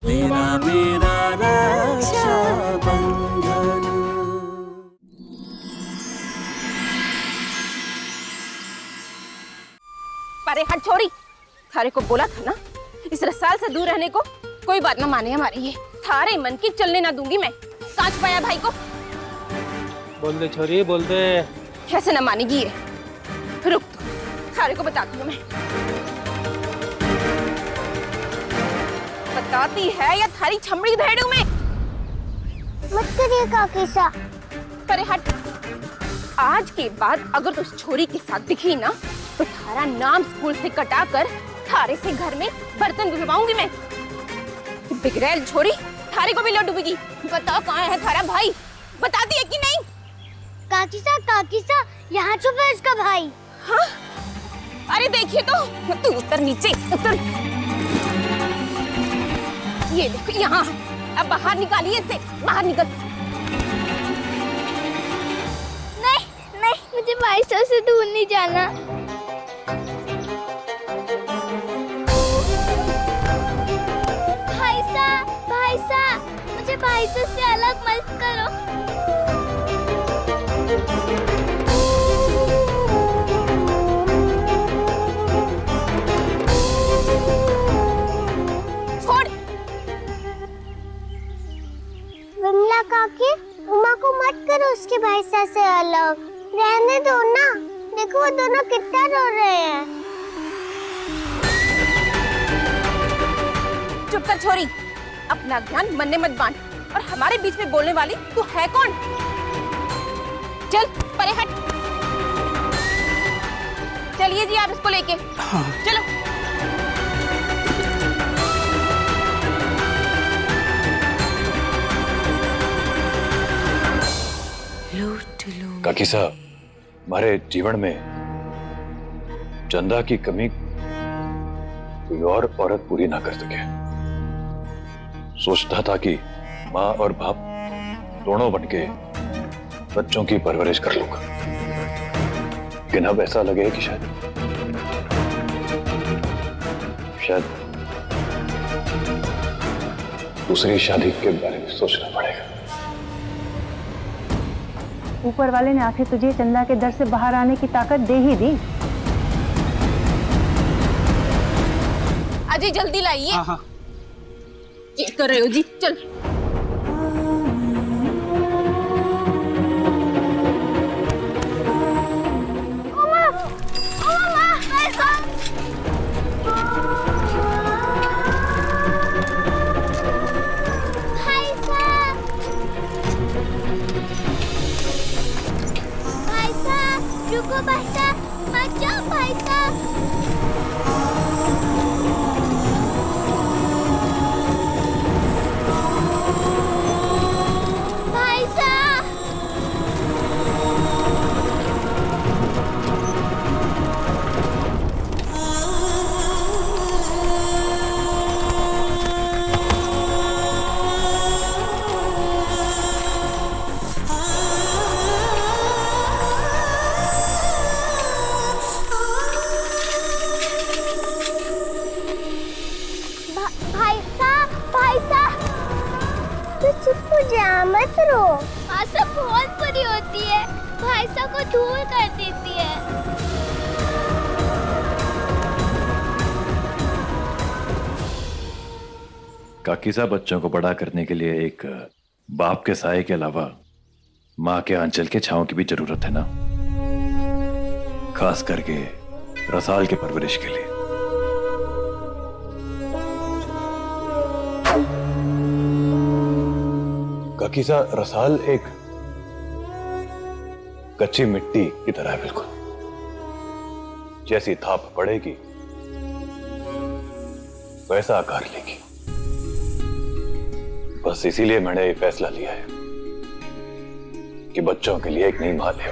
तेरा मेरा रक्षाबंधन। अरे हट छोरी, थारे को बोला था ना इस रसाल से दूर रहने को। कोई बात ना माने हमारी, ये थारे मन की चलने ना दूंगी मैं। कांच पाया भाई को। बोल दे छोरी, बोल दे। कैसे ना मानेगी ये? रुक तो, थारे को बताती हूँ मैं। बताती है या थारी छमड़ी धेड़ू में। मत करिए काकीसा। अरे हट, आज के बाद अगर तू उस छोरी के साथ दिखी ना तो थारा नाम स्कूल से कटाकर थारे से घर में बर्तन धुलवाऊंगी मैं। बिगड़ैल छोरी, थारे को भी लो डूबेगी। बताओ कहाँ है थारा भाई? बताती है कि नहीं? काकीसा, यहाँ छुपा है इसका भाई। हाँ? अरे देखिए तो, तू उतर नीचे उतर। ये देखो यहाँ, अब बाहर निकालिए इसे, बाहर निकल। नहीं, मुझे भाई साहब से दूर नहीं जाना। भाई साहब, मुझे भाई साहब से अलग मत करो। छोड़। विमला काकी, उमा को मत करो उसके भाई साहब से अलग। रहने दो ना, देखो वो दोनों कितना रो रहे हैं। चुप कर छोरी, अपना ज्ञान मन में मत बांट। और हमारे बीच में बोलने वाली तू है कौन? चल परे हट। चलिए जी आप इसको लेके। हाँ। चलो। काकी साहब, हमारे जीवन में चंदा की कमी कोई और औरत पूरी ना कर सके। सोचता था कि माँ और बाप दोनों बनके बच्चों की परवरिश कर लूंगा, लेकिन अब ऐसा लगे कि शायद दूसरी शादी के बारे में सोचना पड़ेगा। ऊपर वाले ने आखिर तुझे चंदा के दर से बाहर आने की ताकत दे ही दी। अजय जल्दी लाइए। हाँ हाँ। ये कर रहे हो जी, चल। रुको भाई साहब, मत जाओ भाई साहब। भाई साहब, तो चुप हो जा, मत रो। आशा बहुत बुरी होती है, भाई साहब को दूर कर देती है। काकी साहब, बच्चों को बड़ा करने के लिए एक बाप के साये के अलावा माँ के आंचल के छांव की भी जरूरत है ना, खास करके रसाल के परवरिश के लिए। काकी साहब, रसाल एक कच्ची मिट्टी की तरह है, बिल्कुल जैसी थाप पड़ेगी वैसा आकार लेगी। बस इसीलिए मैंने ये फैसला लिया है कि बच्चों के लिए एक नई मां ले,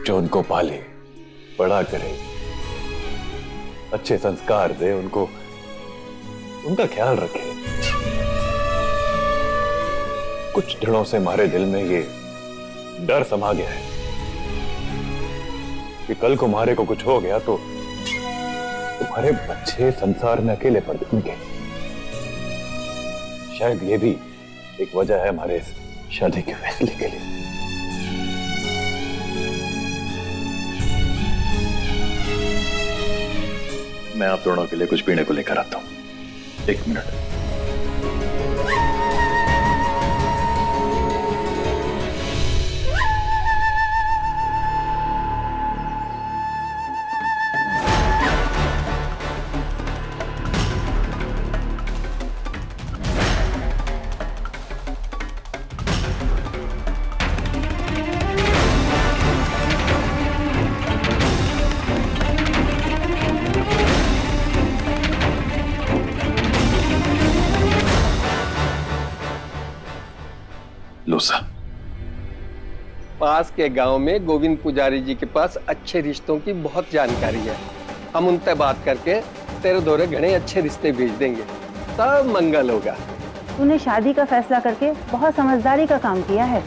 जो उनको पाले, बड़ा करे, अच्छे संस्कार दे, उनका ख्याल रखे। कुछ दिनों से हमारे दिल में ये डर समा गया है कि कल को हमारे को कुछ हो गया तो तुम्हारे बच्चे संसार में अकेले पड़ जाएंगे। शायद ये भी एक वजह है हमारे इस शादी के फैसले के लिए। मैं आप दोनों के लिए कुछ पीने को लेकर आता हूं। 1 मिनट। लोसा। पास के गांव में गोविंद पुजारी जी के पास अच्छे रिश्तों की बहुत जानकारी है। हम उनसे बात करके तेरे दौरे घने अच्छे रिश्ते भेज देंगे, सब मंगल होगा। तूने शादी का फैसला करके बहुत समझदारी का काम किया है।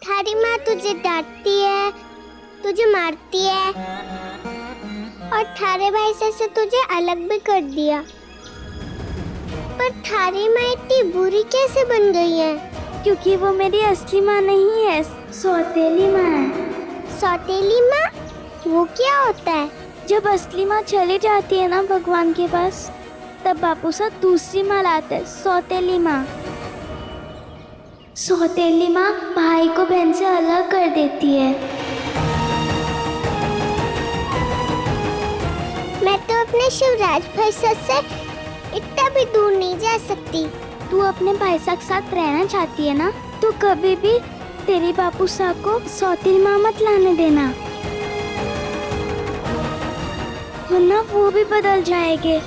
थारी माँ तुझे डांटती है, तुझे मारती है और थारे भाई से तुझे अलग भी कर दिया। पर थारी माँ इतनी बुरी कैसे बन गई है? क्योंकि वो मेरी असली माँ नहीं है, सौतेली माँ है। सौतेली माँ? वो क्या होता है? जब असली माँ चली जाती है ना भगवान के पास, तब बापू साहब दूसरी माँ लाते हैं, सौतेली माँ। सौतेली माँ भाई को बहन से अलग कर देती है। मैं तो अपने शिवराज भाई से इतना भी दूर नहीं जा सकती। तू अपने भाई साहब के साथ रहना चाहती है ना, तो कभी भी तेरी बापू साहब को सौतेली माँ मत लाने देना, वरना वो भी बदल जाएंगे।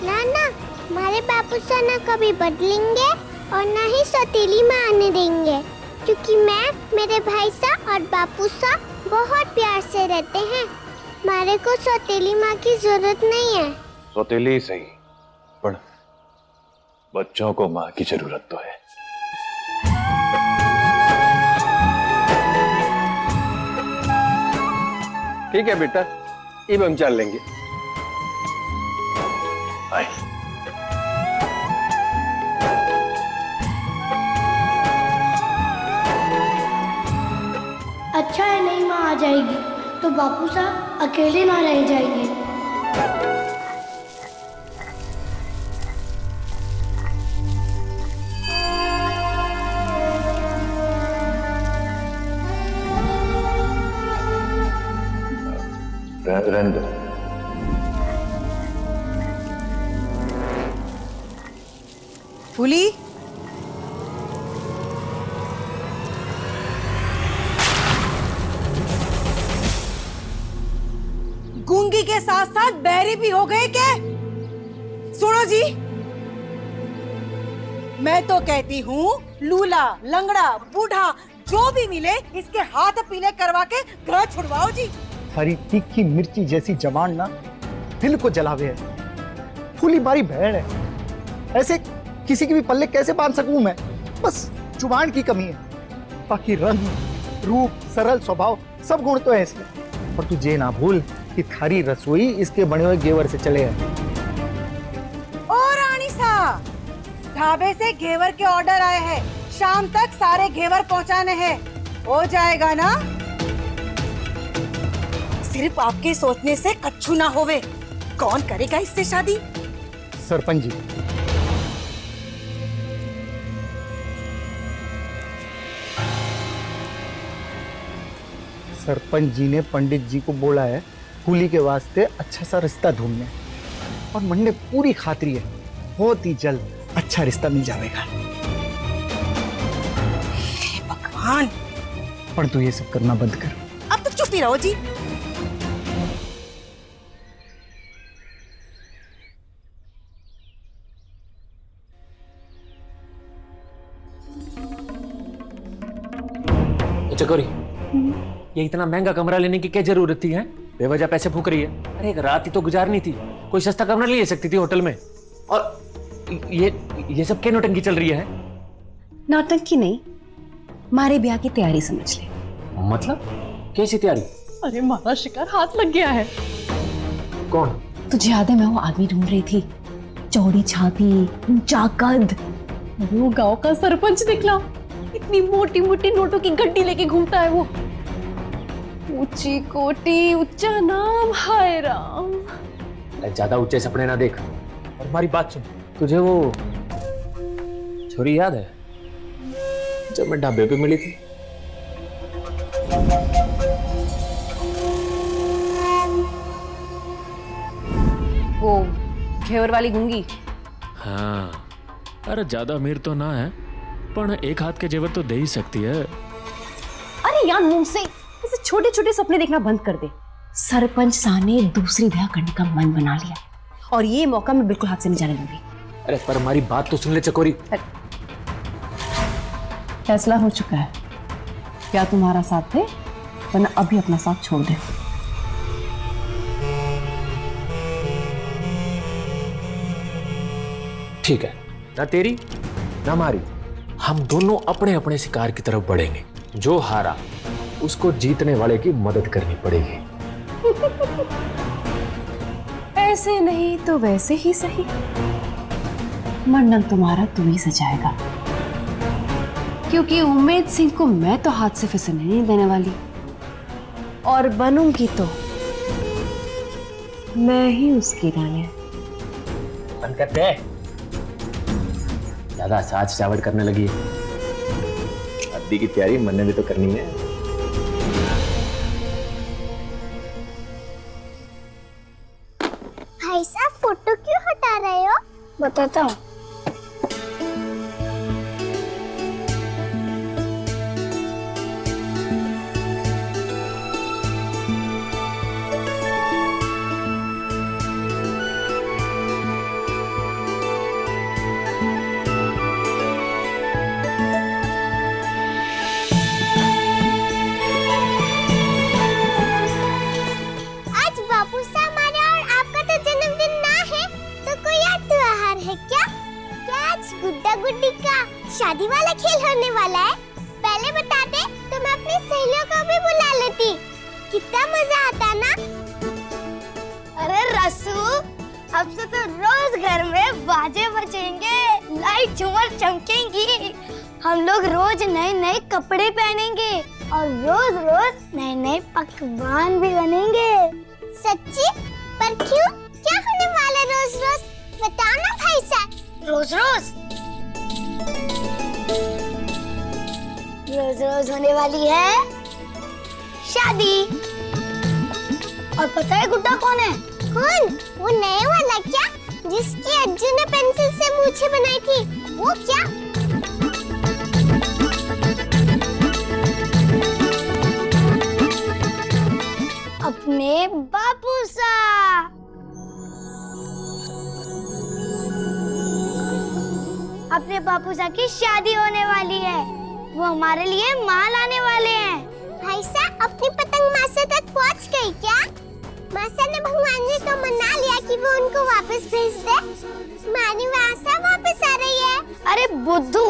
ना ना, हमारे बापू साहब ना कभी बदलेंगे और ना ही सौतेली माँ आने देंगे, क्योंकि मैं, मेरे भाई साहब और बापू साहब बहुत प्यार से रहते हैं। हमारे को सौतेली माँ की जरूरत नहीं है। सौतेली सही, पर बच्चों को माँ की जरूरत तो है। ठीक है बेटा, अब हम चल लेंगे। आए। अच्छा है नई माँ आ जाएगी तो बापू साहब अकेले ना रह जाएंगे। रहने दो। फूली, गूंगी के साथ साथ बैरी भी हो गए क्या? सुनो जी, मैं तो कहती हूँ लूला, लंगड़ा, बूढ़ा जो भी मिले इसके हाथ पीले करवा के घर छुड़वाओ जी। हरी तीखी मिर्ची जैसी जबान ना दिल को जलावे है। फूली मारी बहन है, ऐसे किसी के भी पल्ले कैसे बांध सकूं मैं? बस जुबान की कमी है, बाकी रंग, रूप, सरल स्वभाव सब गुण तो है इसमें। और तुझे ना भूल कि थारी रसोई इसके बने हुए घेवर से चले है। ओ रानी सा, ढाबे से घेवर के ऑर्डर आए हैं, शाम तक सारे घेवर पहुंचाने हैं। हो जाएगा ना? सिर्फ आपके सोचने से कच्छू ना होवे। कौन करेगा इससे शादी? सरपंच जी। सरपंच जी ने पंडित जी को बोला है फूली के वास्ते अच्छा सा रिश्ता ढूंढने, और मन ने पूरी खातिरी है बहुत ही जल्द अच्छा रिश्ता मिल जाएगा। भगवान, पर तू ये सब करना बंद कर। अब तो चुप ही रहो जी। चकोरी, ये इतना महंगा कमरा लेने की क्या जरूरत थी? है बेवजह पैसे फूक रही है। अरे एक रात ही तो गुजारनी थी, कोई सस्ता कमरा ले सकती थी होटल में। और ये सब क्या नौटंकी चल रही है? नौटंकी नहीं, हमारे ब्याह की तैयारी समझ ले। मतलब कैसी तैयारी? अरे हमारा शिकार हाथ लग गया है। कौन? तुझे याद है मैं वो आदमी ढूंढ रही थी, चौड़ी छाती, ऊंचा कद। अरे वो गांव का सरपंच निकला। इतनी मोटी मोटी नोटों की गड्डी लेके घूमता है वो। ऊंची कोटी, ऊंचा नाम, हाय राम। ज्यादा ऊंचे सपने ना देख। और हमारी बात सुन, तुझे वो छोरी याद है जब मैं ढाबे पे मिली थी? वो घेवर वाली गूंगी। हाँ, अरे ज्यादा अमीर तो ना है, पर एक हाथ के जेवर तो दे ही सकती है। अरे यार मुंह से ऐसे छोटे छोटे सपने देखना बंद कर दे। सरपंच साहब ने दूसरी ब्याह करने का मन बना लिया और ये मौका मैं बिल्कुल हाथ से नहीं जाने दूंगी। अरे पर हमारी बात तो सुन ले चकोरी। फैसला हो चुका है, क्या तुम्हारा साथ है, वरना अभी अपना साथ छोड़ दे। ठीक है, ना तेरी ना हमारी, हम दोनों अपने अपने शिकार की तरफ बढ़ेंगे। जो हारा उसको जीतने वाले की मदद करनी पड़ेगी। ऐसे नहीं तो वैसे ही सही, मंडल तुम्हारा तुम ही सजाएगा, क्योंकि उम्मेद सिंह को मैं तो हाथ से फिसलने नहीं देने वाली, और बनूंगी तो मैं ही उसकी रानी। बंद करते हैं, ज्यादा साज सजावट करने लगी है। शादी की तैयारी मन ने भी तो करनी है। भाई साहब फोटो क्यों हटा रहे हो? बताता हूँ। गुड्डी का शादी वाला खेल होने वाला है। पहले बता दे तो मैं अपनी सहेलियों को भी बुला लेती। कितना मजा आता ना। अरे रसू, अब से तो रोज घर में बाजे बजेंगे, लाइट झूमर चमकेंगी, हम लोग रोज नए नए कपड़े पहनेंगे और रोज रोज नए नए पकवान भी बनेंगे। सच्ची? पर क्यों? क्या होने वाला रोज रोज? बताओ ना भाई साहब। रोज रोज रोज रोज होने वाली है शादी। और पता है गुड्डा कौन है? कौन? वो नए वाला क्या, जिसकी अज्जू ने पेंसिल से मूछें बनाई थी, वो क्या? अपने बापू सा। अपने बापूसा की शादी होने वाली है, वो हमारे लिए माल आने वाले हैं। भाई साहब, अपनी पतंग मासा तक पहुंच गई क्या? मासा ने भगवान जी को मना लिया कि वो उनको वापस भेज दे। हमारी मासा वापस आ रही है। अरे बुद्धू,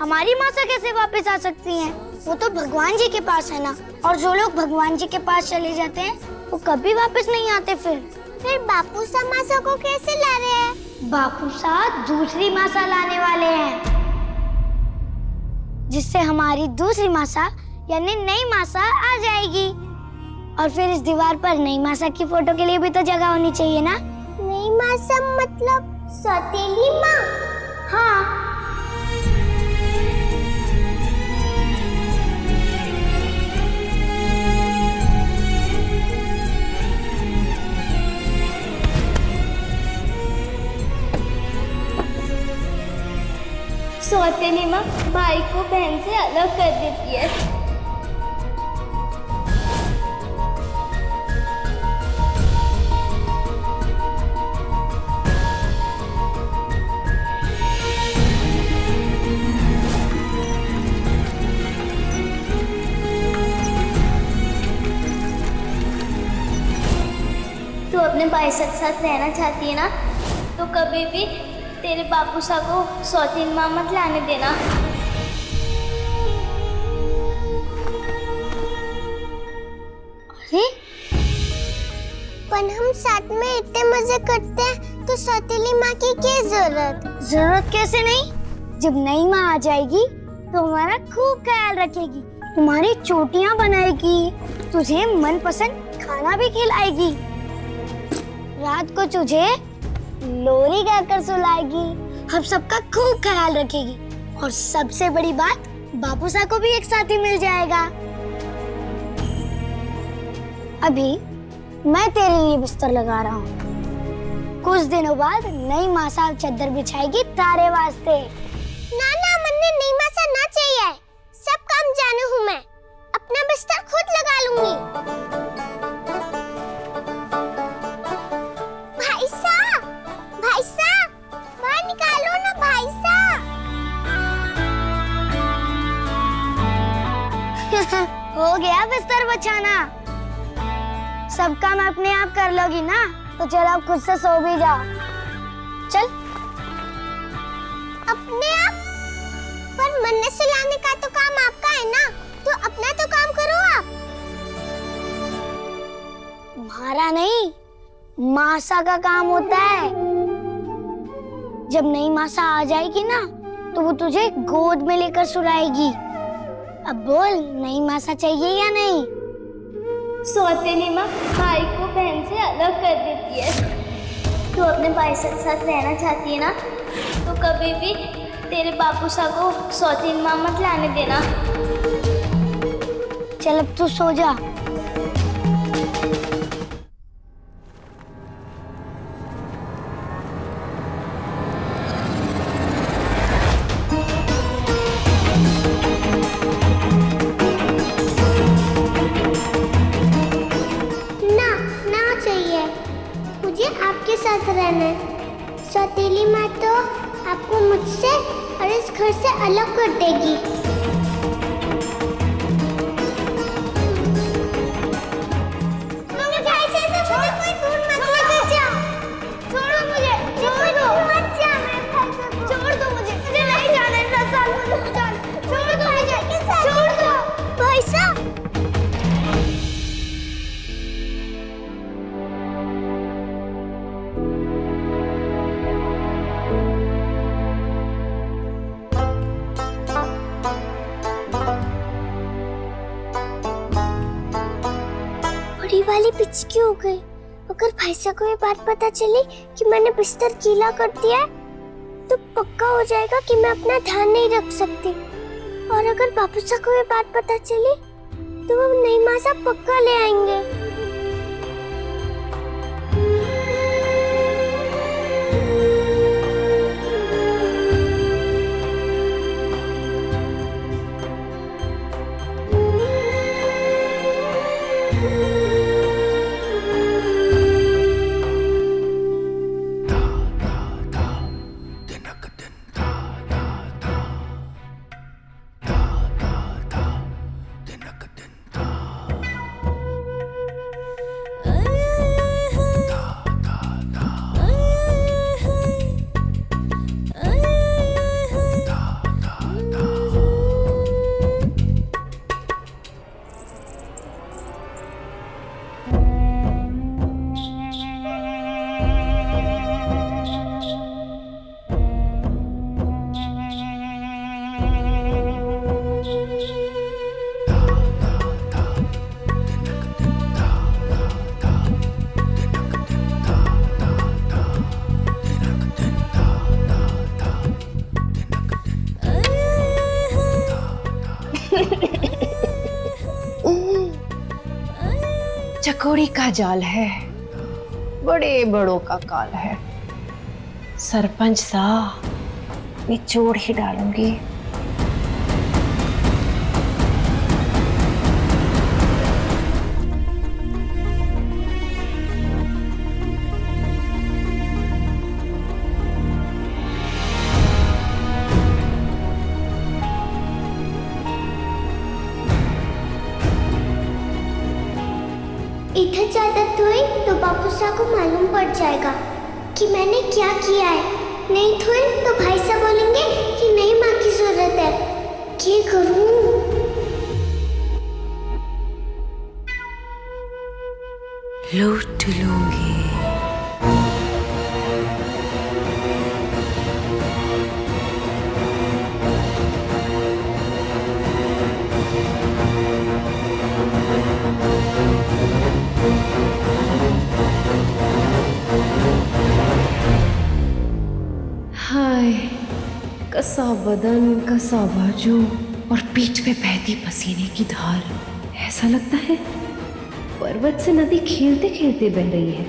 हमारी मासा कैसे वापस आ सकती हैं? वो तो भगवान जी के पास है ना, और जो लोग भगवान जी के पास चले जाते हैं वो कभी वापस नहीं आते। फिर बापूसा मासा को कैसे ला रहे हैं? बापूसा दूसरी मासा लाने वाले हैं, जिससे हमारी दूसरी मासा यानी नई मासा आ जाएगी। और फिर इस दीवार पर नई मासा की फोटो के लिए भी तो जगह होनी चाहिए ना। नई मासा मतलब सौतेली माँ? हाँ। सौतेली माँ भाई को बहन से अलग कर देती है। तू अपने भाई के साथ रहना चाहती है ना, तो कभी भी तेरे बापूसा को सौतेली माँ मत लाने देना। पर हम साथ में इतने मजे करते हैं तो सौतेली माँ की क्या जरूरत? जरूरत कैसे नहीं? जब नई माँ आ जाएगी तो हमारा खूब ख्याल रखेगी, तुम्हारी चोटियां बनाएगी, तुझे मनपसंद खाना भी खिलाएगी, रात को तुझे लोरी गाकर सुलाएगी, हम सबका खूब ख्याल रखेगी। और सबसे बड़ी बात, बापू साहब को भी एक साथी मिल जाएगा। अभी मैं तेरे लिए बिस्तर लगा रहा हूँ, कुछ दिनों बाद नई माँ साहब चादर बिछाएगी तारे वास्ते। ना ना, मुन्ने नई माँ साहब ना चाहिए, सब काम जानू हूँ मैं, अपना बिस्तर खुद लगा लूंगी। भाई साहब, बाहर निकालो ना भाई साहब। हो गया बिस्तर बचाना, सब काम अपने आप कर लोगी ना, तो चलो अब खुद से सो भी जाओ। चल। अपने आप? पर मन्ने सुलाने का तो काम आपका है ना, तो अपना तो काम करो आप। तुम्हारा नहीं, मासा का काम होता है। जब नई मासा आ जाएगी ना, तो वो तुझे गोद में लेकर सुलाएगी। अब बोल, नई मासा चाहिए या नहीं? सौतेली माँ भाई को बहन से अलग कर देती है। तू अपने भाई के साथ रहना चाहती है ना, तो कभी भी तेरे बापू साहब को सौतेली माँ मत लाने देना। चल अब तू सो जा। आपके साथ रहना है। सौतेली माँ तो आपको मुझसे और इस घर से अलग कर देगी। वाली पिचकी हो गई। अगर भाई साहब को ये बात पता चली कि मैंने बिस्तर गीला कर दिया है, तो पक्का हो जाएगा कि मैं अपना ध्यान नहीं रख सकती। और अगर बापू साहब को ये बात पता चली, तो वो नई माँ साहब पक्का ले आएंगे। चकोरी का जाल है, बड़े बड़ों का काल है। सरपंच सा निचोड़ ही डालूंगी। इधर चादर धोई तो बापू साहब को मालूम पड़ जाएगा कि मैंने क्या किया है। नहीं धोई तो भाई साहब बोलेंगे कि नई माँ की जरूरत है। क्या करूं? लूट लूंगी। हाय, कसा बदन, कसा बाजू और पीठ पे बहती पसीने की धार। ऐसा लगता है पर्वत से नदी खेलते खेलते बह रही है।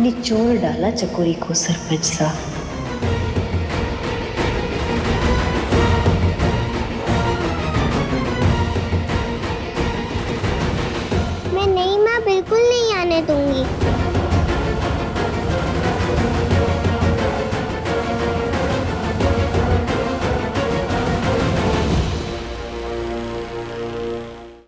निचोड़ डाला चकोरी को सरपंच सा। मैं नई माँ बिल्कुल नहीं